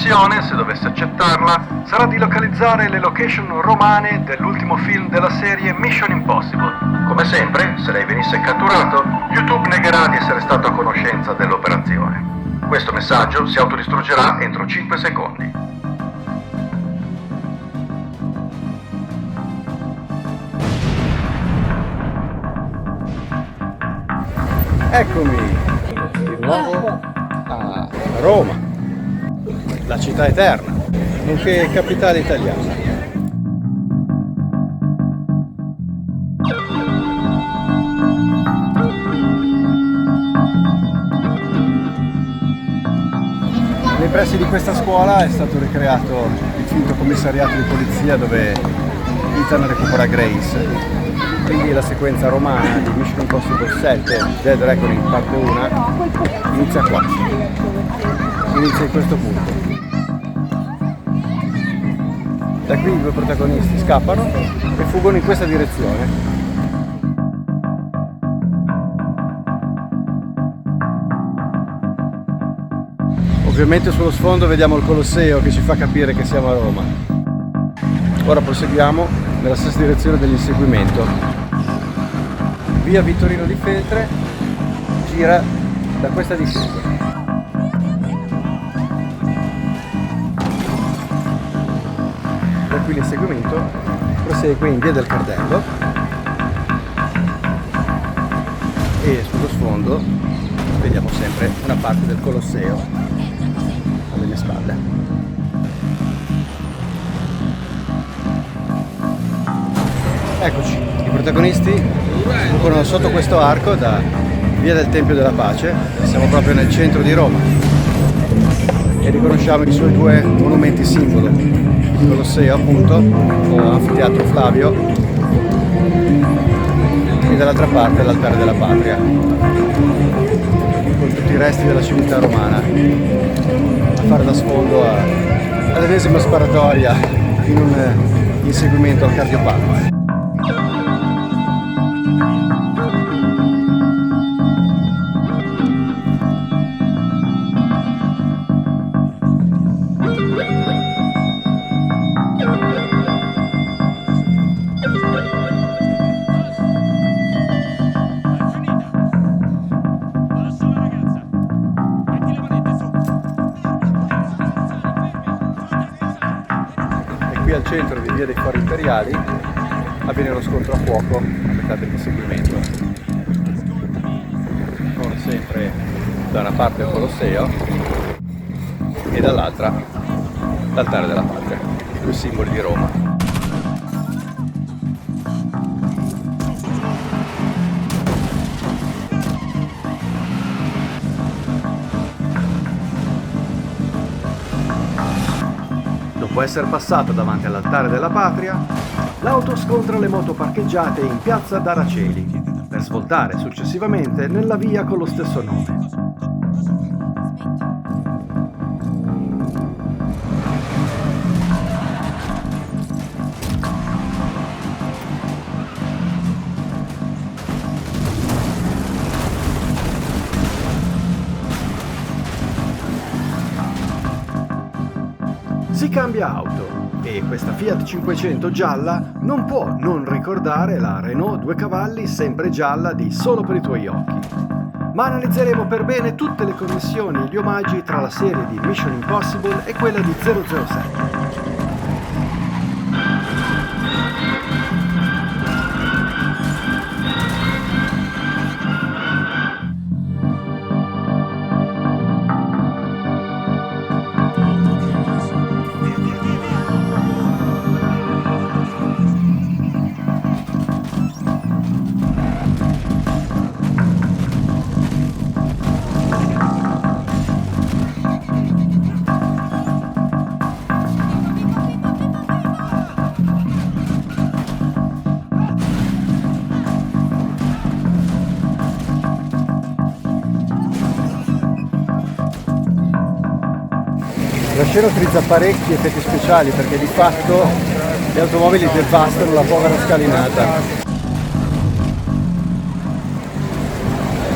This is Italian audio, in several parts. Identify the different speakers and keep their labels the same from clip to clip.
Speaker 1: missione, se dovesse accettarla, sarà di localizzare le location romane dell'ultimo film della serie Mission Impossible. Come sempre, se lei venisse catturato, YouTube negherà di essere stato a conoscenza dell'operazione. Questo messaggio si autodistruggerà entro 5 secondi.
Speaker 2: Eccomi di nuovo a Roma, la città eterna, nonché capitale italiana. Nei pressi di questa scuola è stato ricreato il finto commissariato di polizia dove Ethan recupera Grace. Quindi la sequenza romana di Mission Impossible 7 Dead Reckoning parte 1 inizia qua, inizia in questo punto. Da qui i due protagonisti scappano e fuggono in questa direzione. Ovviamente sullo sfondo vediamo il Colosseo che ci fa capire che siamo a Roma. Ora proseguiamo nella stessa direzione dell'inseguimento. Via Vittorino di Feltre gira da questa discesa. Da qui l'inseguimento prosegue in via del Cardello e sullo sfondo vediamo sempre una parte del Colosseo alle mie spalle. Eccoci, i protagonisti fuggono sotto questo arco da via del Tempio della Pace, siamo proprio nel centro di Roma e riconosciamo i suoi due monumenti simbolo, il Colosseo appunto, l'Anfiteatro Flavio e dall'altra parte l'Altare della Patria con tutti i resti della civiltà romana a fare da sfondo all'ennesima sparatoria in un inseguimento al cardiopalmo. Qui al centro di via dei Fori Imperiali avviene uno scontro a fuoco a metà dell'inseguimento, con sempre da una parte il Colosseo e dall'altra l'Altare della Patria, due simboli di Roma. Dopo essere passato davanti all'Altare della Patria, l'auto scontra le moto parcheggiate in piazza d'Araceli, per svoltare successivamente nella via con lo stesso nome. Si cambia auto e questa Fiat 500 gialla non può non ricordare la Renault 2 cavalli sempre gialla di Solo per i tuoi occhi. Ma analizzeremo per bene tutte le connessioni e gli omaggi tra la serie di Mission Impossible e quella di 007. La scena utilizza parecchi effetti speciali perché di fatto le automobili devastano la povera scalinata.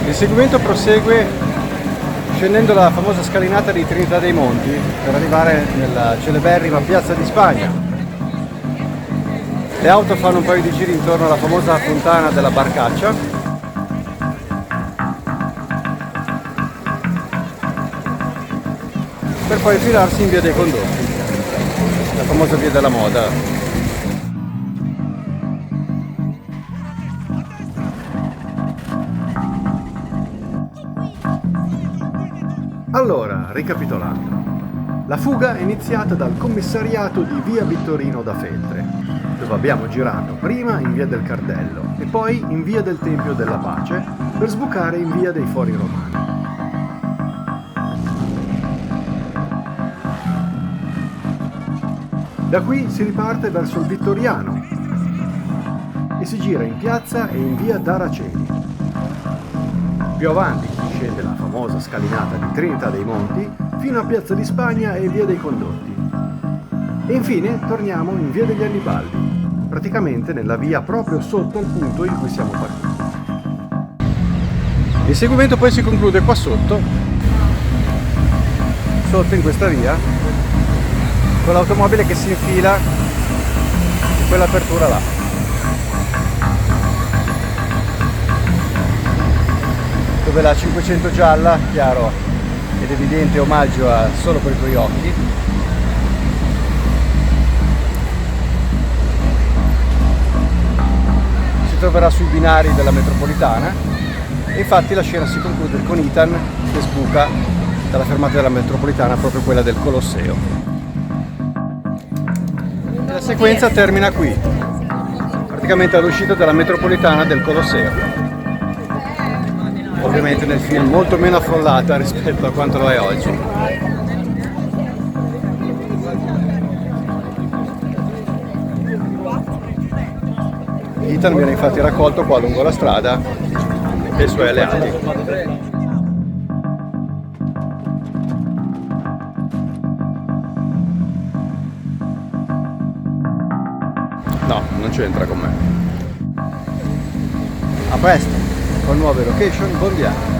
Speaker 2: L'inseguimento prosegue scendendo la famosa scalinata di Trinità dei Monti per arrivare nella celeberrima Piazza di Spagna. Le auto fanno un paio di giri intorno alla famosa fontana della Barcaccia. Per poi infilarsi in via dei Condotti, la famosa via della moda. Allora, ricapitolando, la fuga è iniziata dal commissariato di via Vittorino da Feltre, dove abbiamo girato prima in via del Cardello e poi in via del Tempio della Pace per sbucare in via dei Fori Romani. Da qui si riparte verso il Vittoriano e si gira in piazza e in via d'Araceli. Più avanti si scende la famosa scalinata di Trinità dei Monti fino a Piazza di Spagna e via dei Condotti. E infine torniamo in via degli Annibaldi, praticamente nella via proprio sotto al punto in cui siamo partiti. Il seguimento poi si conclude qua sotto in questa via, con l'automobile che si infila in quell'apertura là. Dove la 500 gialla, chiaro ed evidente omaggio a Solo per i tuoi occhi, si troverà sui binari della metropolitana e infatti la scena si conclude con Ethan che sbuca dalla fermata della metropolitana, proprio quella del Colosseo. E la sequenza termina qui, praticamente all'uscita della metropolitana del Colosseo. Ovviamente nel film molto meno affollata rispetto a quanto lo è oggi. Ethan viene infatti raccolto qua lungo la strada dai suoi alleati. No, non c'entra con me. A presto, con nuove location, buon viaggio!